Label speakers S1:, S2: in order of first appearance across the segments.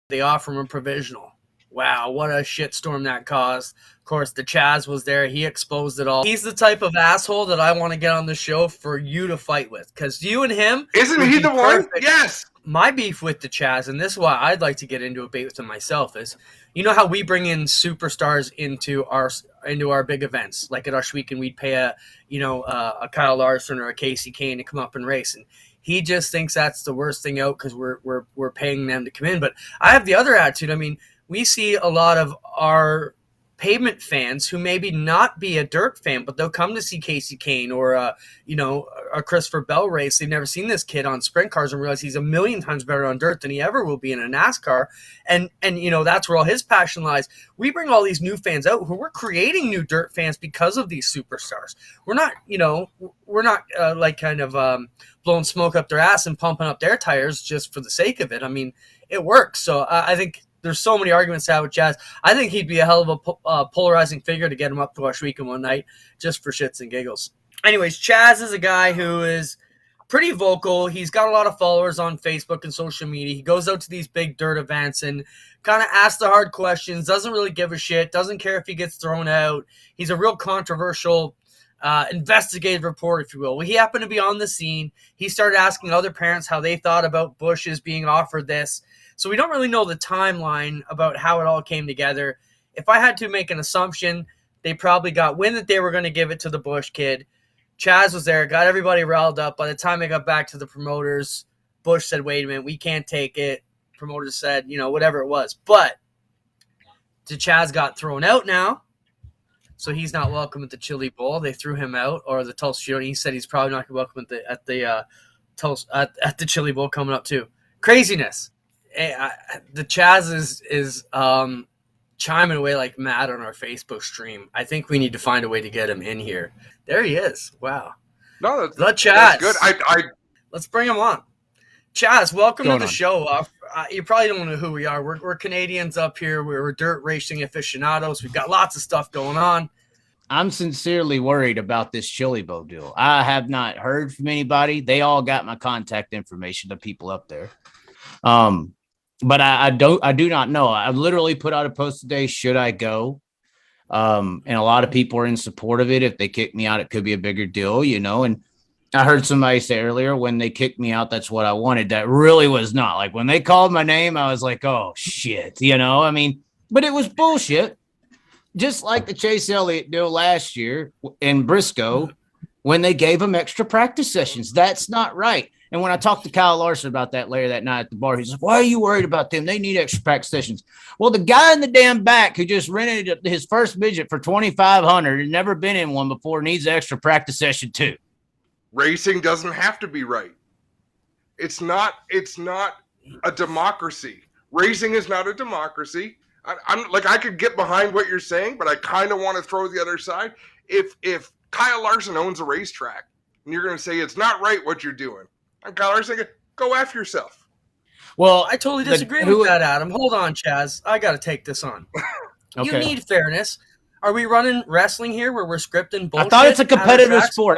S1: They offer him a provisional. Wow, what a shitstorm that caused. Of course, the Chaz was there. He exposed it all. He's the type of asshole that I want to get on the show for you to fight with. Because you and him...
S2: Isn't he the one? Yes!
S1: My beef with the Chaz, and this is why I'd like to get into a debate with him myself, is you know how we bring in superstars into our big events, like at Ush Weekend, we'd pay a Kyle Larson or a Casey Kane to come up and race, and he just thinks that's the worst thing out because we're paying them to come in. But I have the other attitude. I mean, we see a lot of our pavement fans who maybe not be a dirt fan, but they'll come to see Casey Kane or a Christopher Bell race. They've never seen this kid on sprint cars and realize he's a million times better on dirt than he ever will be in a NASCAR. And that's where all his passion lies. We bring all these new fans out who we're creating new dirt fans because of these superstars. We're not blowing smoke up their ass and pumping up their tires just for the sake of it. I mean, it works. So I think there's so many arguments to have with Chaz. I think he'd be a hell of a polarizing figure to get him up to Ush Weekend one night just for shits and giggles. Anyways, Chaz is a guy who is pretty vocal. He's got a lot of followers on Facebook and social media. He goes out to these big dirt events and kind of asks the hard questions, doesn't really give a shit, doesn't care if he gets thrown out. He's a real controversial investigative report, if you will. Well, he happened to be on the scene. He started asking other parents how they thought about Bush's being offered this. So we don't really know the timeline about how it all came together. If I had to make an assumption, they probably got wind that they were going to give it to the Bush kid. Chaz was there, got everybody riled up. By the time they got back to the promoters, Bush said, wait a minute, we can't take it. Promoters said, whatever it was. But the Chaz got thrown out now, so he's not welcome at the Chili Bowl. They threw him out, or the Tulsa Shootout. He said he's probably not welcome at the Chili Bowl coming up too. Craziness. The Chaz is chiming away like mad on our Facebook stream. I think we need to find a way to get him in here. There he is. Wow.
S2: No,
S1: the Chaz.
S2: That's good.
S1: Let's bring him on. Chaz, welcome to the show. You probably don't know who we are. We're Canadians up here. We're dirt racing aficionados. We've got lots of stuff going on.
S3: I'm sincerely worried about this Chili Bowl deal. I have not heard from anybody. They all got my contact information, the people up there. But I do not know. I literally put out a post today. Should I go? And a lot of people are in support of it. If they kick me out, it could be a bigger deal, and I heard somebody say earlier, when they kicked me out, that's what I wanted. That really was not. Like, when they called my name, I was like, oh shit, but it was bullshit. Just like the Chase Elliott deal last year in Briscoe, when they gave him extra practice sessions. That's not right. And when I talked to Kyle Larson about that later that night at the bar, he's like, why are you worried about them? They need extra practice sessions. Well, the guy in the damn back who just rented his first midget for $2,500 and never been in one before needs an extra practice session too.
S2: Racing doesn't have to be right. It's not a democracy. Racing is not a democracy. I could get behind what you're saying, but I kind of want to throw the other side. If Kyle Larson owns a racetrack and you're going to say it's not right what you're doing, I'm Kyle Larson, go after yourself.
S1: Well, I totally disagree with that, Adam. Hold on, Chaz. I got to take this on. Okay. You need fairness. Are we running wrestling here where we're scripting bullshit?
S3: I thought it's a competitive sport.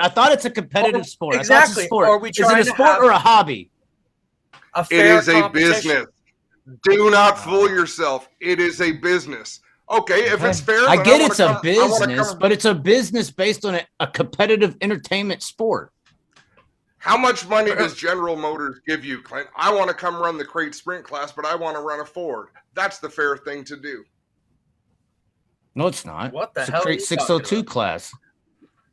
S3: Exactly. Is it a sport or a hobby?
S2: It is a business. Do not fool yourself. It is a business. Okay, if it's fair.
S3: I get it's a business, but it's a business based on a competitive entertainment sport.
S2: How much money does General Motors give you, Clint? I want to come run the crate sprint class, but I want to run a Ford. That's the fair thing to do.
S3: No, it's not.
S1: What the hell?
S3: Crate 602 class.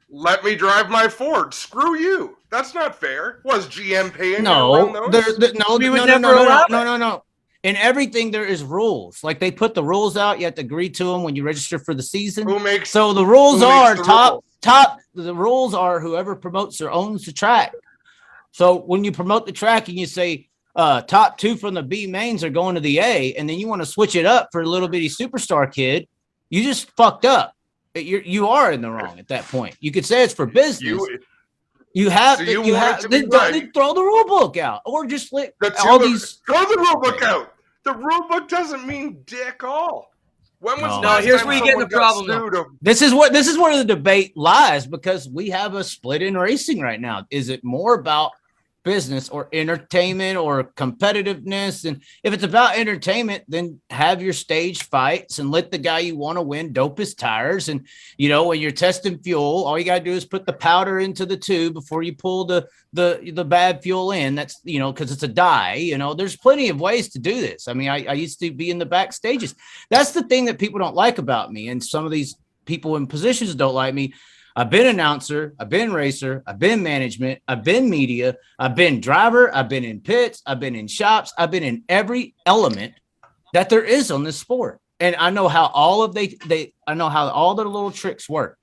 S2: Let me drive my Ford. Screw you. That's not fair. Was GM paying
S3: no,
S2: you to run those?
S3: No. In everything, there is rules. Like, they put the rules out. You have to agree to them when you register for the season. So the rules are the rules are whoever promotes or owns the track. So when you promote the track and you say top two from the B mains are going to the A, and then you want to switch it up for a little bitty superstar kid, you just fucked up. You are in the wrong at that point. You could say it's for business. You have to throw the rule book out, or just let
S2: throw the rule book out. The rule book doesn't mean dick all. When was
S1: here's where you get the problem.
S3: This is where the debate lies, because we have a split in racing right now. Is it more about business or entertainment or competitiveness. And if it's about entertainment, then have your stage fights and let the guy you want to win dope his tires. And, you know, when you're testing fuel, all you got to do is put the powder into the tube before you pull the bad fuel in. That's, you know, because it's a dye. You know, there's plenty of ways to do this. I mean, I used to be in the back stages. That's the thing that people don't like about me. And some of these people in positions don't like me. I've been announcer, I've been racer, I've been management, I've been media, I've been driver, I've been in pits, I've been in shops, I've been in every element that there is on this sport. And I know how all of I know how all the little tricks work.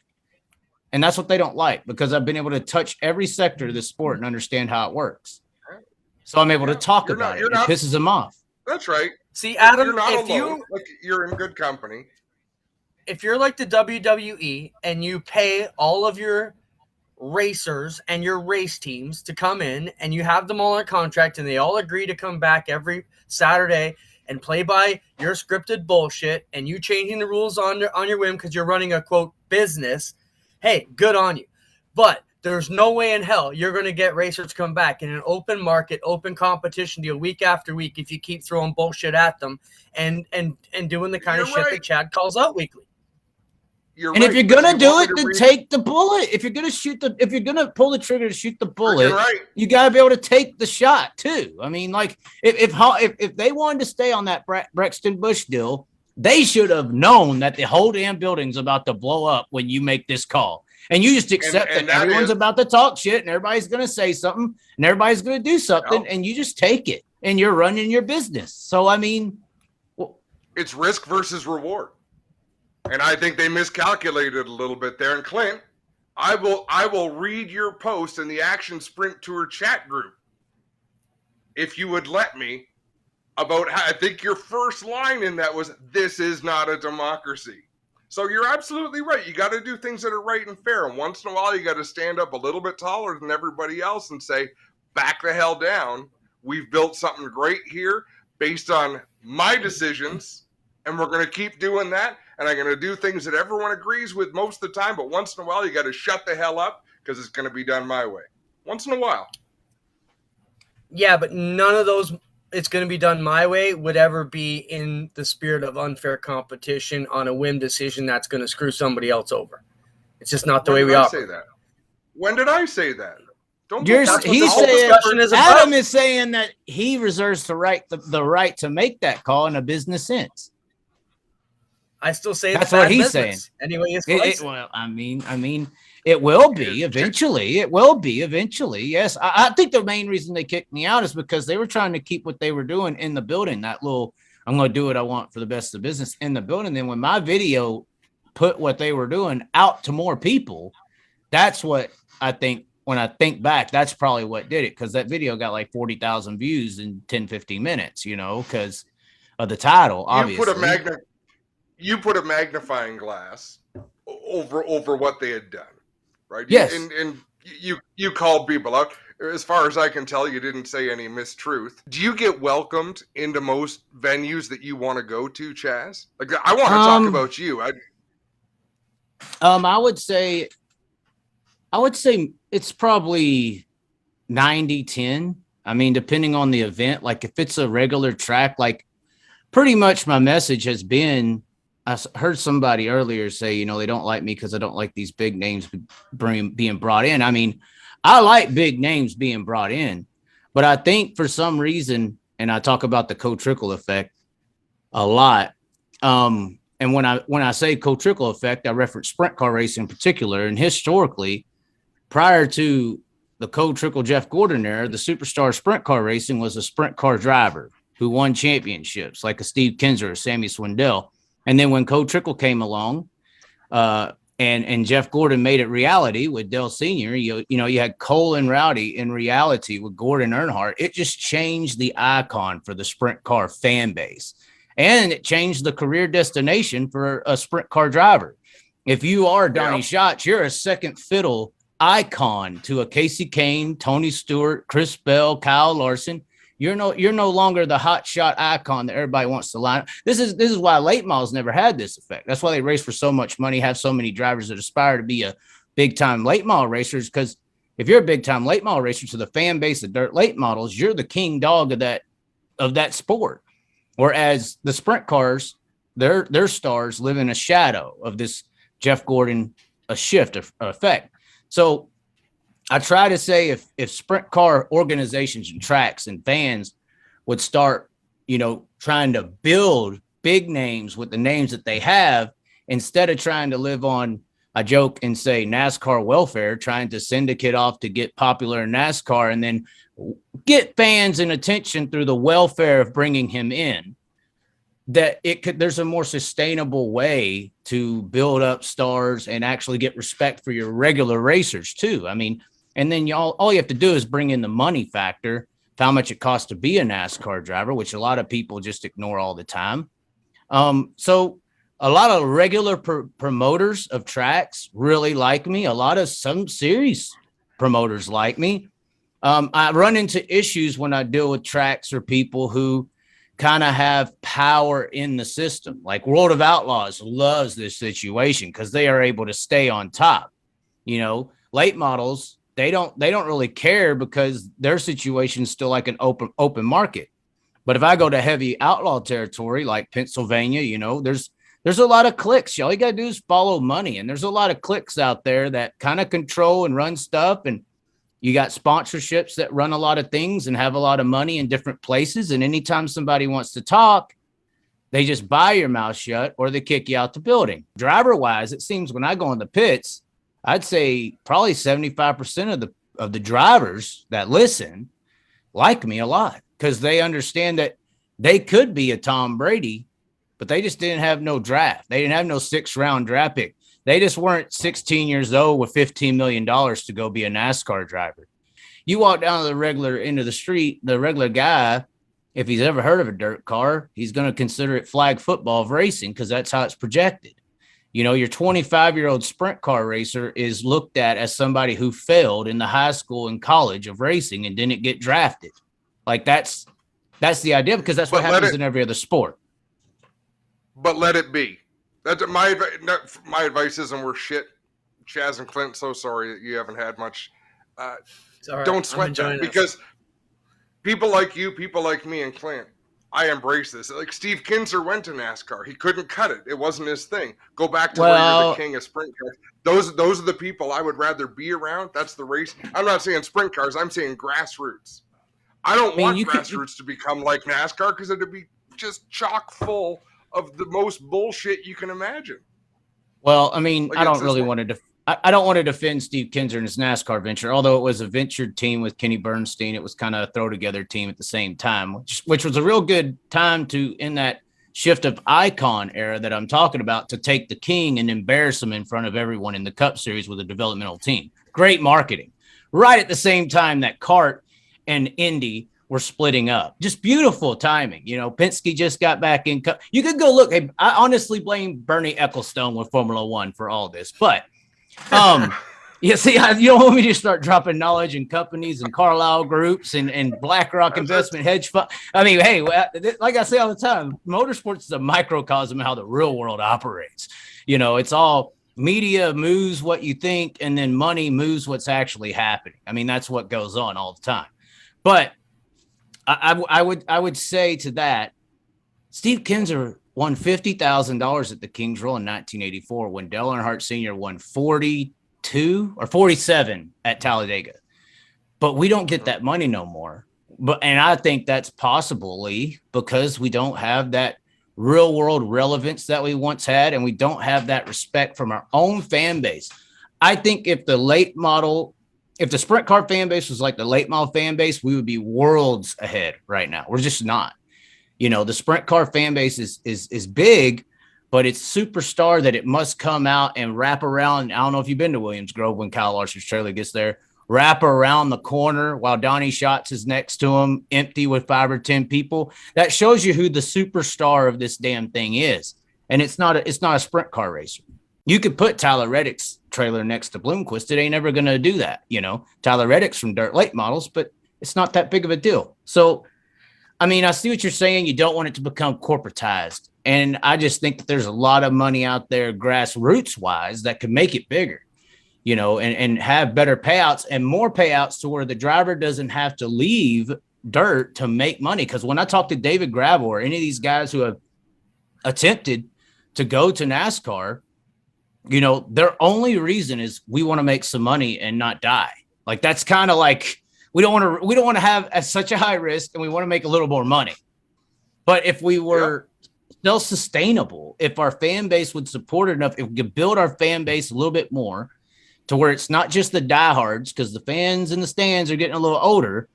S3: And that's what they don't like, because I've been able to touch every sector of this sport and understand how it works. So I'm able to talk about it. It pisses them off.
S2: That's right.
S1: See, Adam,
S2: you're not alone. You're in good company.
S1: If you're like the WWE and you pay all of your racers and your race teams to come in and you have them all on contract and they all agree to come back every Saturday and play by your scripted bullshit and you changing the rules on your whim because you're running a, quote, business, hey, good on you. But there's no way in hell you're going to get racers to come back in an open market, open competition deal week after week if you keep throwing bullshit at them and doing the kind of shit that Chad calls out weekly.
S3: If you're gonna do it, then take the bullet. If you're gonna pull the trigger to shoot the bullet, you gotta be able to take the shot too. I mean, like if they wanted to stay on that Brexton Bush deal, they should have known that the whole damn building's about to blow up when you make this call. And you just accept that everyone's about to talk shit and everybody's gonna say something and everybody's gonna do something, and you just take it and you're running your business. So I mean,
S2: it's risk versus reward. And I think they miscalculated a little bit there. And Clint, I will read your post in the Action Sprint Tour chat group, if you would let me, about how I think your first line in that was, "This is not a democracy." So you're absolutely right. You got to do things that are right and fair. And once in a while, you got to stand up a little bit taller than everybody else and say, back the hell down. We've built something great here based on my decisions. And we're going to keep doing that. And I'm going to do things that everyone agrees with most of the time. But once in a while, you got to shut the hell up because it's going to be done my way. Once in a while.
S1: Yeah, but none of those "it's going to be done my way" would ever be in the spirit of unfair competition on a whim decision that's going to screw somebody else over. It's just not the way we operate.
S2: When did I say that?
S3: Adam is saying that he reserves the right to make that call in a business sense.
S1: I still say
S3: that's what he's saying.
S1: Anyway,
S3: well, I mean, it will be eventually. It will be eventually. Yes, I think the main reason they kicked me out is because they were trying to keep what they were doing in the building. That little, I'm going to do what I want for the best of the business in the building. Then when my video put what they were doing out to more people, that's what I think. When I think back, that's probably what did it, because that video got like 40,000 views in 10, 15 minutes, you know, because of the title, obviously.
S2: You put a magnifying glass over what they had done, right?
S3: Yes.
S2: And you called people out. As far as I can tell, you didn't say any mistruth. Do you get welcomed into most venues that you want to go to, Chaz? Like, I want to talk about you.
S3: I would say it's probably 90-10. I mean, depending on the event, like if it's a regular track, like pretty much my message has been, I heard somebody earlier say, you know, they don't like me because I don't like these big names being brought in. I mean, I like big names being brought in, but I think for some reason, and I talk about the co-trickle effect a lot. And when I say co-trickle effect, I reference sprint car racing in particular. And historically, prior to the co-trickle Jeff Gordon era, the superstar sprint car racing was a sprint car driver who won championships like a Steve Kinser or Sammy Swindell. And then when co-trickle came along, and Jeff Gordon made it reality with Dale Sr., you know, you had Cole and Rowdy in reality with Gordon Earnhardt. It just changed the icon for the sprint car fan base. And it changed the career destination for a sprint car driver. If you are Donnie Schatz, you're a second fiddle icon to a Casey Kane, Tony Stewart, Chris Bell, Kyle Larson. You're no longer the hot shot icon that everybody wants to line up. This is why late models never had this effect. That's why they race for so much money, have so many drivers that aspire to be a big time late model racers, because if you're a big time late model racer to the fan base of dirt late models, you're the king dog of that sport. Whereas the sprint cars, their stars live in a shadow of this Jeff Gordon shift effect. So I try to say if sprint car organizations and tracks and fans would start, trying to build big names with the names that they have, instead of trying to live on, I joke and say NASCAR welfare, trying to syndicate off to get popular in NASCAR and then get fans and attention through the welfare of bringing him in, that there's a more sustainable way to build up stars and actually get respect for your regular racers too. I mean, and then all you have to do is bring in the money factor, how much it costs to be a NASCAR driver, which a lot of people just ignore all the time. So a lot of regular promoters of tracks really like me. A lot of some series promoters like me. I run into issues when I deal with tracks or people who kind of have power in the system. Like World of Outlaws loves this situation because they are able to stay on top. Late models, they don't really care because their situation is still like an open market. But if I go to heavy outlaw territory like Pennsylvania, there's a lot of clicks. All you got to do is follow money. And there's a lot of clicks out there that kind of control and run stuff. And you got sponsorships that run a lot of things and have a lot of money in different places. And anytime somebody wants to talk, they just buy your mouth shut or they kick you out the building. Driver wise, it seems when I go in the pits, I'd say probably 75% of the drivers that listen like me a lot because they understand that they could be a Tom Brady, but they just didn't have no draft. They didn't have no 6th round draft pick. They just weren't 16 years old with $15 million to go be a NASCAR driver. You walk down to the regular end of the street, the regular guy, if he's ever heard of a dirt car, he's going to consider it flag football of racing because that's how it's projected. Your 25-year-old sprint car racer is looked at as somebody who failed in the high school and college of racing and didn't get drafted. Like that's the idea because that's what happens in every other sport.
S2: But let it be. That's my advice isn't worth shit. Chaz and Clint, so sorry that you haven't had much. Right. Don't sweat that because people like you, people like me and Clint, I embrace this. Like Steve Kinzer went to NASCAR. He couldn't cut it. It wasn't his thing. Go back to where you're the king of sprint cars. Those are the people I would rather be around. That's the race. I'm not saying sprint cars. I'm saying grassroots. I don't want grassroots to become like NASCAR because it'd be just chock full of the most bullshit you can imagine.
S3: Well, I mean, I don't want to defend Steve Kinzer and his NASCAR venture, although it was a ventured team with Kenny Bernstein. It was kind of a throw together team at the same time, which was a real good time in that shift of icon era that I'm talking about, to take the king and embarrass him in front of everyone in the Cup Series with a developmental team. Great marketing. Right at the same time that CART and Indy were splitting up. Just beautiful timing. Penske just got back in. You could go look. I honestly blame Bernie Ecclestone with Formula One for all this, but you don't want me to start dropping knowledge in companies and Carlyle groups and BlackRock investment hedge fund. I mean, hey, like I say all the time, motorsports is a microcosm of how the real world operates. It's all media moves what you think, and then money moves what's actually happening. I mean, that's what goes on all the time. But I would say to that, Steve Kinzer won $50,000 at the Kings Roll in 1984 when Dale Earnhardt Sr. won 42 or 47 at Talladega. But we don't get that money no more. And I think that's possibly because we don't have that real world relevance that we once had, and we don't have that respect from our own fan base. I think if the sprint car fan base was like the late model fan base, we would be worlds ahead right now. We're just not. The sprint car fan base is big, but it's superstar that it must come out and wrap around. I don't know if you've been to Williams Grove when Kyle Larson's trailer gets there, wrap around the corner while Donnie Schatz is next to him, empty with 5 or 10 people. That shows you who the superstar of this damn thing is. And it's not a sprint car racer. You could put Tyler Reddick's trailer next to Bloomquist. It ain't ever going to do that. Tyler Reddick's from dirt late models, but it's not that big of a deal. So, I mean, I see what you're saying. You don't want it to become corporatized. And I just think that there's a lot of money out there grassroots wise that could make it bigger. and have better payouts and more payouts to where the driver doesn't have to leave dirt to make money. Because when I talk to David Gravel or any of these guys who have attempted to go to NASCAR, their only reason is we want to make some money and not die. Like, that's kind of like, we don't want to have such a high risk, and we want to make a little more money. But if we were self-sustainable, if our fan base would support it enough, if we could build our fan base a little bit more to where it's not just the diehards, because the fans in the stands are getting a little older,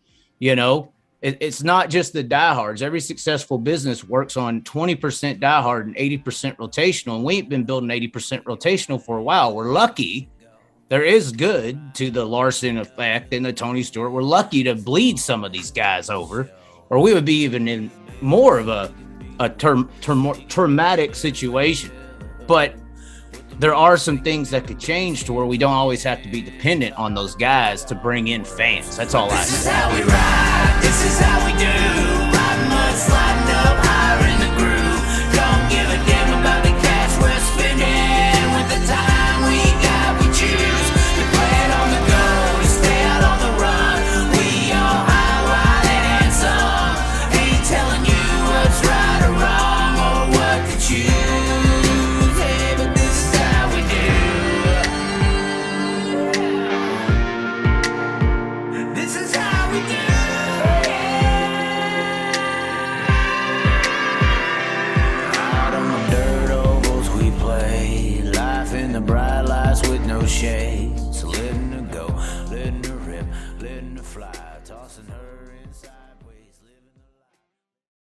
S3: it's not just the diehards. Every successful business works on 20% diehard and 80% rotational. And we ain't been building 80% rotational for a while. We're lucky. There is good to the Larson effect and the Tony Stewart. We're lucky to bleed some of these guys over, or we would be even in more of a traumatic situation. But there are some things that could change to where we don't always have to be dependent on those guys to bring in fans. That's all I say.
S4: This is how we ride. This is how we do. Riding mud, sliding up higher in the groove. Don't give a damn about the cash we're spending. With the time we got, we choose to play it on the go, to stay out on the run. We all high, wild, and handsome. Ain't telling you what's right or wrong or what to choose. Hey, but this is how we do. This is how we do. Out on the dirt ovals we play, life in the bright lights with no shades. So letting her go, letting her rip, letting her fly, tossing her inside.